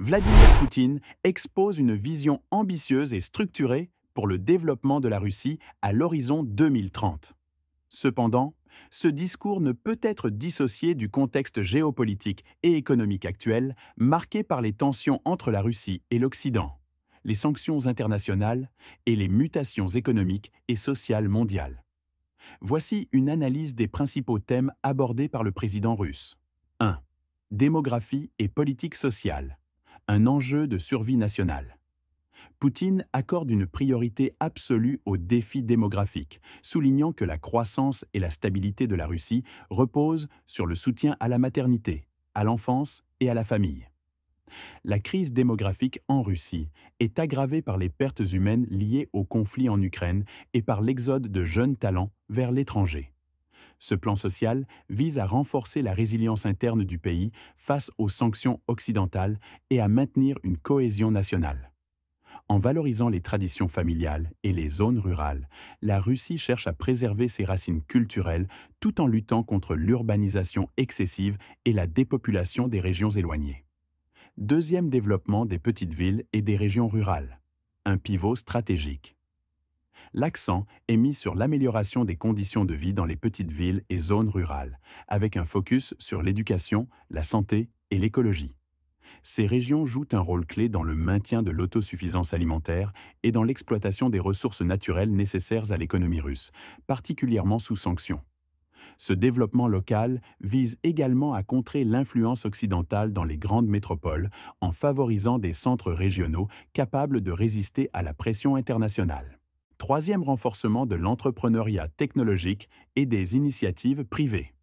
Vladimir Poutine expose une vision ambitieuse et structurée pour le développement de la Russie à l'horizon 2030. Cependant, ce discours ne peut être dissocié du contexte géopolitique et économique actuel marqué par les tensions entre la Russie et l'Occident, les sanctions internationales et les mutations économiques et sociales mondiales. Voici une analyse des principaux thèmes abordés par le président russe. 1. Démographie et politique sociale. Un enjeu de survie nationale. Poutine accorde une priorité absolue aux défis démographiques, soulignant que la croissance et la stabilité de la Russie reposent sur le soutien à la maternité, à l'enfance et à la famille. La crise démographique en Russie est aggravée par les pertes humaines liées au conflit en Ukraine et par l'exode de jeunes talents vers l'étranger. Ce plan social vise à renforcer la résilience interne du pays face aux sanctions occidentales et à maintenir une cohésion nationale. En valorisant les traditions familiales et les zones rurales, la Russie cherche à préserver ses racines culturelles tout en luttant contre l'urbanisation excessive et la dépopulation des régions éloignées. Deuxième développement des petites villes et des régions rurales. Un pivot stratégique. L'accent est mis sur l'amélioration des conditions de vie dans les petites villes et zones rurales, avec un focus sur l'éducation, la santé et l'écologie. Ces régions jouent un rôle clé dans le maintien de l'autosuffisance alimentaire et dans l'exploitation des ressources naturelles nécessaires à l'économie russe, particulièrement sous sanctions. Ce développement local vise également à contrer l'influence occidentale dans les grandes métropoles en favorisant des centres régionaux capables de résister à la pression internationale. Troisième renforcement de l'entrepreneuriat technologique et des initiatives privées.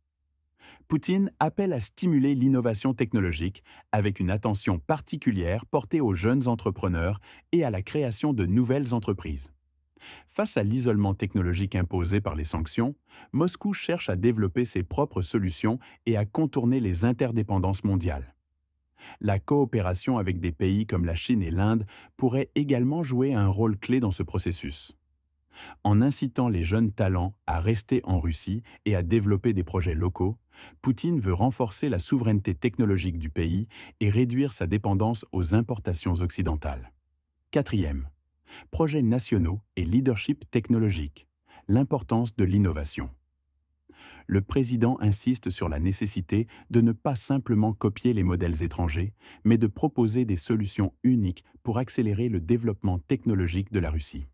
Poutine appelle à stimuler l'innovation technologique avec une attention particulière portée aux jeunes entrepreneurs et à la création de nouvelles entreprises. Face à l'isolement technologique imposé par les sanctions, Moscou cherche à développer ses propres solutions et à contourner les interdépendances mondiales. La coopération avec des pays comme la Chine et l'Inde pourrait également jouer un rôle clé dans ce processus. En incitant les jeunes talents à rester en Russie et à développer des projets locaux, Poutine veut renforcer la souveraineté technologique du pays et réduire sa dépendance aux importations occidentales. Quatrième, projets nationaux et leadership technologique. L'importance de l'innovation. Le président insiste sur la nécessité de ne pas simplement copier les modèles étrangers, mais de proposer des solutions uniques pour accélérer le développement technologique de la Russie.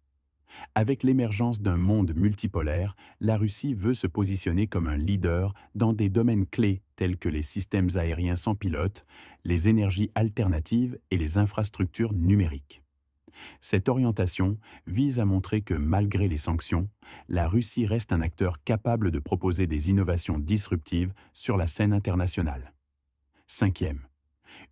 Avec l'émergence d'un monde multipolaire, la Russie veut se positionner comme un leader dans des domaines clés tels que les systèmes aériens sans pilote, les énergies alternatives et les infrastructures numériques. Cette orientation vise à montrer que malgré les sanctions, la Russie reste un acteur capable de proposer des innovations disruptives sur la scène internationale. Cinquième,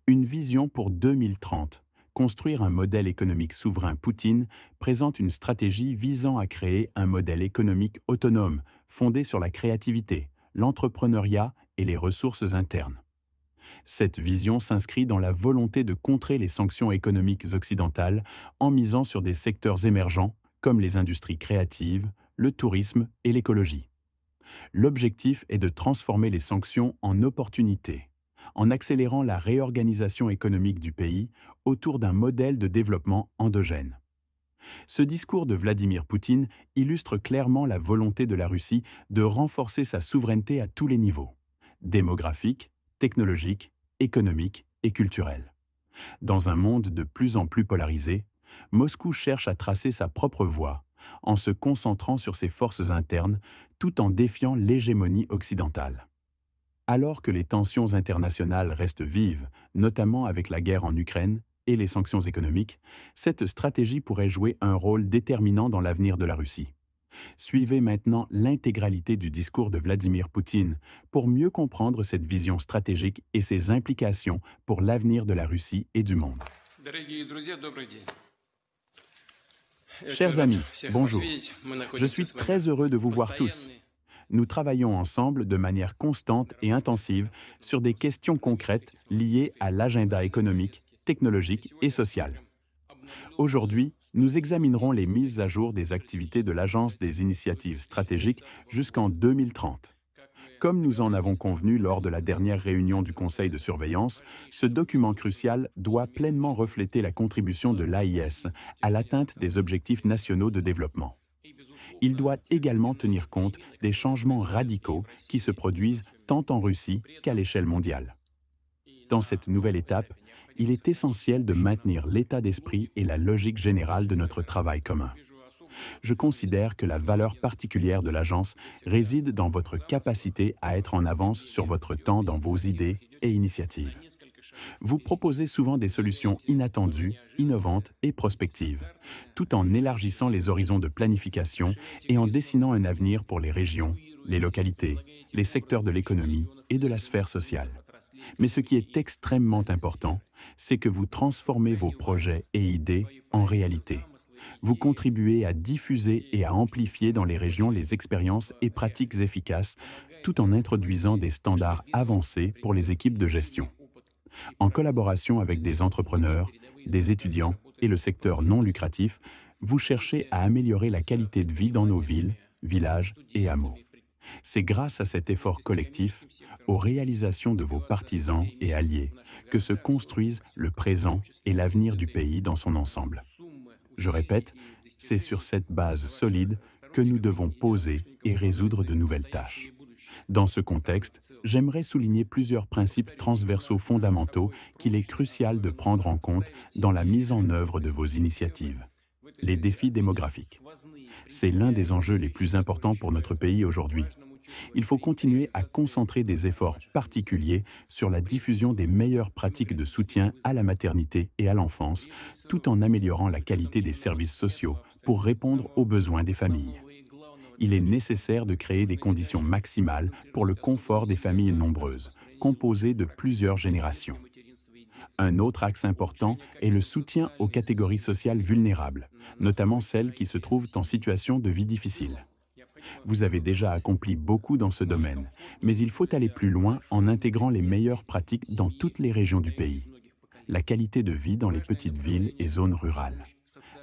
une vision pour 2030. Construire un modèle économique souverain. Poutine présente une stratégie visant à créer un modèle économique autonome, fondé sur la créativité, l'entrepreneuriat et les ressources internes. Cette vision s'inscrit dans la volonté de contrer les sanctions économiques occidentales en misant sur des secteurs émergents comme les industries créatives, le tourisme et l'écologie. L'objectif est de transformer les sanctions en opportunités, en accélérant la réorganisation économique du pays autour d'un modèle de développement endogène. Ce discours de Vladimir Poutine illustre clairement la volonté de la Russie de renforcer sa souveraineté à tous les niveaux, démographique, technologique, économique et culturel. Dans un monde de plus en plus polarisé, Moscou cherche à tracer sa propre voie en se concentrant sur ses forces internes tout en défiant l'hégémonie occidentale. Alors que les tensions internationales restent vives, notamment avec la guerre en Ukraine et les sanctions économiques, cette stratégie pourrait jouer un rôle déterminant dans l'avenir de la Russie. Suivez maintenant l'intégralité du discours de Vladimir Poutine pour mieux comprendre cette vision stratégique et ses implications pour l'avenir de la Russie et du monde. Chers amis, bonjour. Je suis très heureux de vous voir tous. Nous travaillons ensemble de manière constante et intensive sur des questions concrètes liées à l'agenda économique, technologique et social. Aujourd'hui, nous examinerons les mises à jour des activités de l'Agence des initiatives stratégiques jusqu'en 2030. Comme nous en avons convenu lors de la dernière réunion du Conseil de surveillance, ce document crucial doit pleinement refléter la contribution de l'AIS à l'atteinte des objectifs nationaux de développement. Il doit également tenir compte des changements radicaux qui se produisent tant en Russie qu'à l'échelle mondiale. Dans cette nouvelle étape, il est essentiel de maintenir l'état d'esprit et la logique générale de notre travail commun. Je considère que la valeur particulière de l'agence réside dans votre capacité à être en avance sur votre temps dans vos idées et initiatives. Vous proposez souvent des solutions inattendues, innovantes et prospectives, tout en élargissant les horizons de planification et en dessinant un avenir pour les régions, les localités, les secteurs de l'économie et de la sphère sociale. Mais ce qui est extrêmement important, c'est que vous transformez vos projets et idées en réalité. Vous contribuez à diffuser et à amplifier dans les régions les expériences et pratiques efficaces, tout en introduisant des standards avancés pour les équipes de gestion. En collaboration avec des entrepreneurs, des étudiants et le secteur non lucratif, vous cherchez à améliorer la qualité de vie dans nos villes, villages et hameaux. C'est grâce à cet effort collectif, aux réalisations de vos partisans et alliés, que se construisent le présent et l'avenir du pays dans son ensemble. Je répète, c'est sur cette base solide que nous devons poser et résoudre de nouvelles tâches. Dans ce contexte, j'aimerais souligner plusieurs principes transversaux fondamentaux qu'il est crucial de prendre en compte dans la mise en œuvre de vos initiatives. Les défis démographiques. C'est l'un des enjeux les plus importants pour notre pays aujourd'hui. Il faut continuer à concentrer des efforts particuliers sur la diffusion des meilleures pratiques de soutien à la maternité et à l'enfance, tout en améliorant la qualité des services sociaux pour répondre aux besoins des familles. Il est nécessaire de créer des conditions maximales pour le confort des familles nombreuses, composées de plusieurs générations. Un autre axe important est le soutien aux catégories sociales vulnérables, notamment celles qui se trouvent en situation de vie difficile. Vous avez déjà accompli beaucoup dans ce domaine, mais il faut aller plus loin en intégrant les meilleures pratiques dans toutes les régions du pays. La qualité de vie dans les petites villes et zones rurales.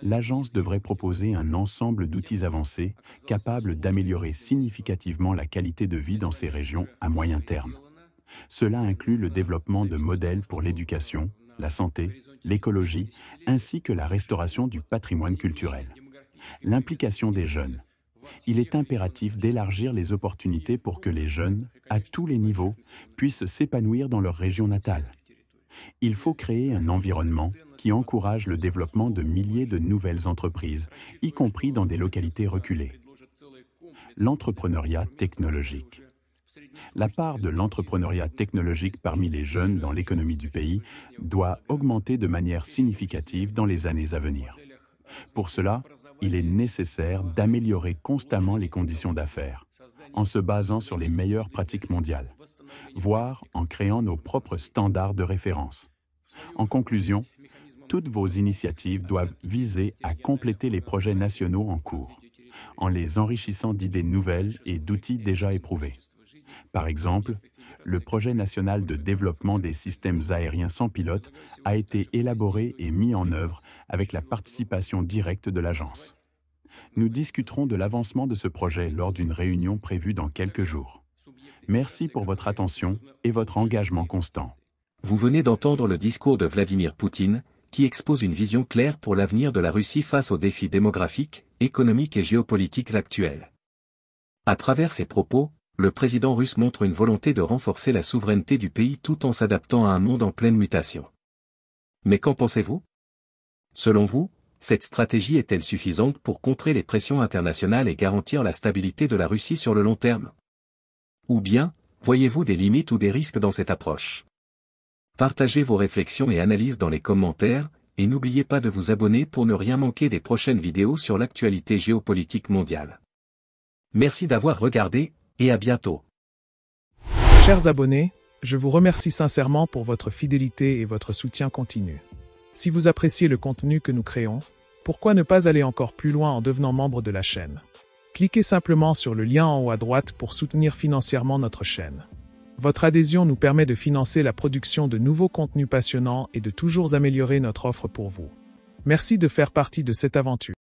L'agence devrait proposer un ensemble d'outils avancés capables d'améliorer significativement la qualité de vie dans ces régions à moyen terme. Cela inclut le développement de modèles pour l'éducation, la santé, l'écologie, ainsi que la restauration du patrimoine culturel. L'implication des jeunes. Il est impératif d'élargir les opportunités pour que les jeunes, à tous les niveaux, puissent s'épanouir dans leur région natale. Il faut créer un environnement qui encourage le développement de milliers de nouvelles entreprises, y compris dans des localités reculées. L'entrepreneuriat technologique. La part de l'entrepreneuriat technologique parmi les jeunes dans l'économie du pays doit augmenter de manière significative dans les années à venir. Pour cela, il est nécessaire d'améliorer constamment les conditions d'affaires, en se basant sur les meilleures pratiques mondiales, voire en créant nos propres standards de référence. En conclusion, toutes vos initiatives doivent viser à compléter les projets nationaux en cours, en les enrichissant d'idées nouvelles et d'outils déjà éprouvés. Par exemple, le projet national de développement des systèmes aériens sans pilote a été élaboré et mis en œuvre avec la participation directe de l'agence. Nous discuterons de l'avancement de ce projet lors d'une réunion prévue dans quelques jours. Merci pour votre attention et votre engagement constant. Vous venez d'entendre le discours de Vladimir Poutine, qui expose une vision claire pour l'avenir de la Russie face aux défis démographiques, économiques et géopolitiques actuels. À travers ses propos, le président russe montre une volonté de renforcer la souveraineté du pays tout en s'adaptant à un monde en pleine mutation. Mais qu'en pensez-vous? Selon vous, cette stratégie est-elle suffisante pour contrer les pressions internationales et garantir la stabilité de la Russie sur le long terme? Ou bien, voyez-vous des limites ou des risques dans cette approche? Partagez vos réflexions et analyses dans les commentaires, et n'oubliez pas de vous abonner pour ne rien manquer des prochaines vidéos sur l'actualité géopolitique mondiale. Merci d'avoir regardé, et à bientôt. Chers abonnés, je vous remercie sincèrement pour votre fidélité et votre soutien continu. Si vous appréciez le contenu que nous créons, pourquoi ne pas aller encore plus loin en devenant membre de la chaîne? Cliquez simplement sur le lien en haut à droite pour soutenir financièrement notre chaîne. Votre adhésion nous permet de financer la production de nouveaux contenus passionnants et de toujours améliorer notre offre pour vous. Merci de faire partie de cette aventure.